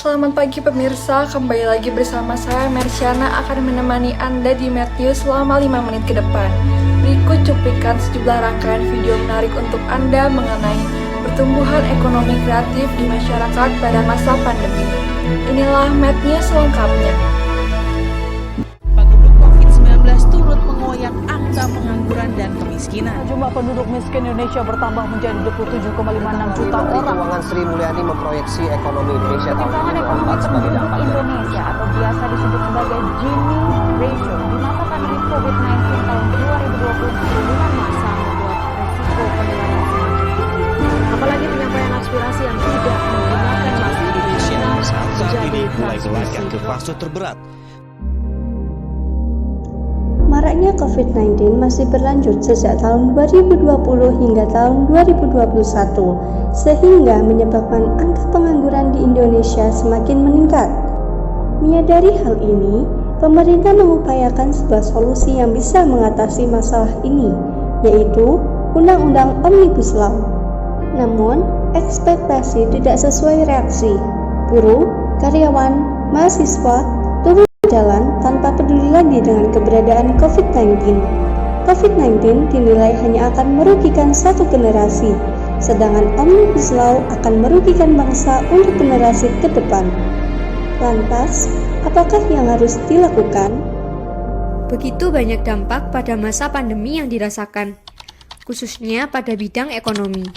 Selamat pagi pemirsa, kembali lagi bersama saya Mersyana akan menemani Anda di Matthews selama 5 menit ke depan. Berikut cuplikan sejumlah rangkaian video menarik untuk Anda mengenai pertumbuhan ekonomi kreatif di masyarakat pada masa pandemi. Inilah Matthews selengkapnya. Pandemi COVID-19 turut mengoyak angka pengangguran dan kemiskinan. Jumlah penduduk miskin Indonesia bertambah menjadi 27,56 juta orang. Keuangan Sri Mulyani memproyeksi ekonomi Indonesia tahun Pertimbangan ini ekonomi melompat sebagai penduduk dampak dari Indonesia atau biasa disebut sebagai Gini Ratio di masa pandemi COVID-19 tahun 2020 dengan masa membuat resiko penularan semakin tinggi. Apalagi penyampaian aspirasi yang tidak menggunakan masker Indonesia saat ini mulai transmisi melangkah ke fase terberat. Maraknya COVID-19 masih berlanjut sejak tahun 2020 hingga tahun 2021, sehingga menyebabkan angka pengangguran di Indonesia semakin meningkat. Menyadari hal ini, pemerintah mengupayakan sebuah solusi yang bisa mengatasi masalah ini, yaitu Undang-Undang Omnibus Law. Namun, ekspektasi tidak sesuai reaksi. Buruh, karyawan, mahasiswa turun jalan tanpa peduli lagi dengan keberadaan COVID-19. COVID-19 dinilai hanya akan merugikan satu generasi, sedangkan Omnibus Law akan merugikan bangsa untuk generasi ke depan. Lantas, apakah yang harus dilakukan? Begitu banyak dampak pada masa pandemi yang dirasakan, khususnya pada bidang ekonomi.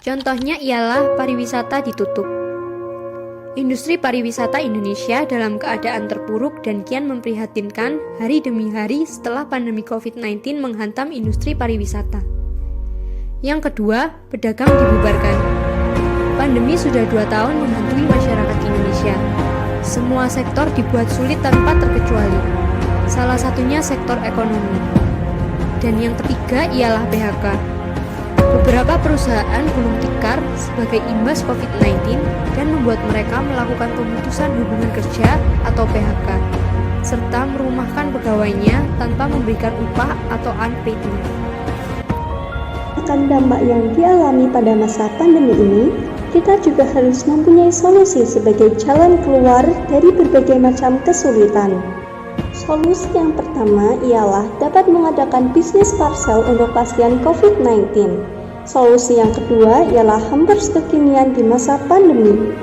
Contohnya ialah pariwisata ditutup. Industri pariwisata Indonesia dalam keadaan terpuruk dan kian memprihatinkan hari demi hari setelah pandemi COVID-19 menghantam industri pariwisata. Yang kedua, pedagang dibubarkan. Pandemi sudah 2 tahun menghantui masyarakat Indonesia. Semua sektor dibuat sulit tanpa terkecuali. Salah satunya sektor ekonomi. Dan yang ketiga ialah PHK. Beberapa perusahaan gulung tikar sebagai imbas COVID-19 dan membuat mereka melakukan pemutusan hubungan kerja atau PHK, serta merumahkan pegawainya tanpa memberikan upah atau unpaid leave. Akan dampak yang dialami pada masa pandemi ini, kita juga harus mempunyai solusi sebagai jalan keluar dari berbagai macam kesulitan. Solusi yang pertama ialah dapat mengadakan bisnis parcel untuk pasien COVID-19. Solusi yang kedua ialah hampers kekinian di masa pandemi.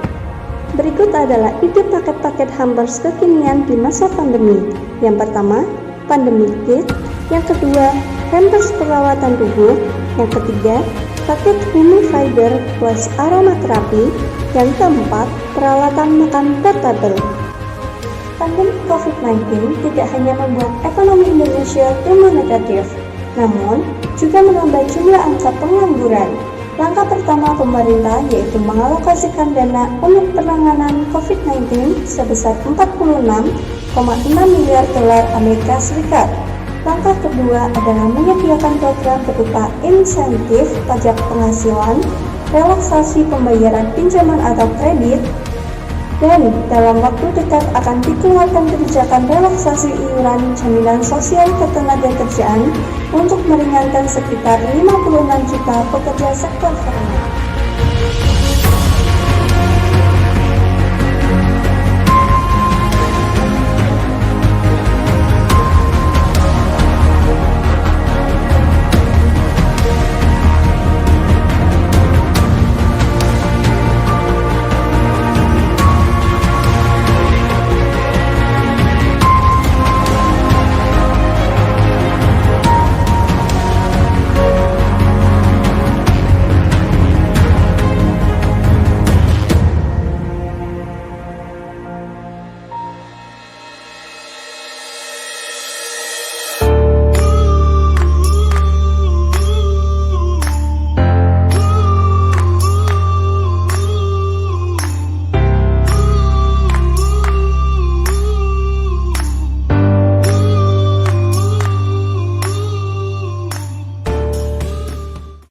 Berikut adalah ide paket-paket hampers kekinian di masa pandemi. Yang pertama, pandemic kit. Yang kedua, hampers perawatan tubuh. Yang ketiga, paket humidifier plus aromaterapi. Yang keempat, peralatan makan portable. Pandemi COVID-19 tidak hanya membuat ekonomi Indonesia tumbuh negatif, namun juga menambah jumlah angka pengangguran. Langkah pertama pemerintah yaitu mengalokasikan dana untuk penanganan COVID-19 sebesar 46,6 miliar dolar Amerika Serikat. Langkah kedua adalah menyediakan program berupa insentif pajak penghasilan, relaksasi pembayaran pinjaman atau kredit, dan dalam waktu dekat akan dikeluarkan kebijakan relaksasi iuran jaminan sosial ketenagakerjaan untuk meringankan sekitar 56 juta pekerja sektor formal.